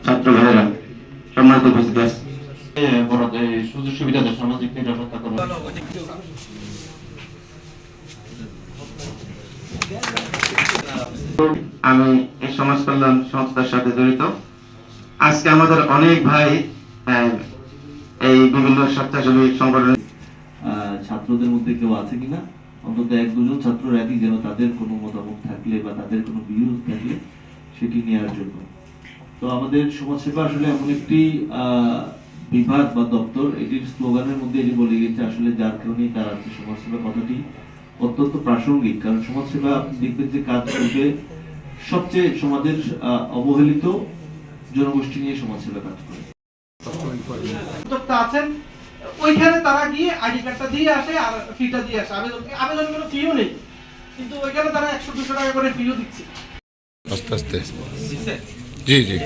ছাত্র ভাইয়েরা সম্মানিত উপস্থিত আছে, সুযোগ সুবিধা সামাজিক নিরাপত্তা করা। আমি এই সমাজ কল্যাণ সংস্থার সাথে জড়িত। আজকে আমাদের অনেক ভাই এই বিভিন্ন স্বেচ্ছাসেবী সংগঠন। ছাত্রদের মধ্যে কেউ আছে কিনা, অন্তত এক দুজন ছাত্র রাখি, যেন তাদের কোনো মতামত থাকলে বা তাদের কোনো ভিউজ থাকলে সেটি নেওয়ার জন্য। তো আমাদের সমাজসেবা আসলে এমন একটি বিভাগ বা দপ্তর, এটির স্লোগানের মধ্যে এটি বলে গেছে আসলে যার কারণে তার আছে সমাজসেবা কথাটি অত্যন্ত প্রাসঙ্গিক। কারণ সমাজসেবা দেখবেন যে কাজ করবে সবচেয়ে সমাজের অবহেলিত জনগোষ্ঠী নিয়ে সমাজসেবা কাজ করে। আছেন ওইখানে তারা গিয়ে আইডি কার্ডটা দিয়ে আসে আর ফিটা দিয়ে আসে, আবেদন কোনো ফিও নেই, কিন্তু ওইখানে তারা 100-200 টাকা করে ফিও দিচ্ছে। আস্তে আস্তে জি জি।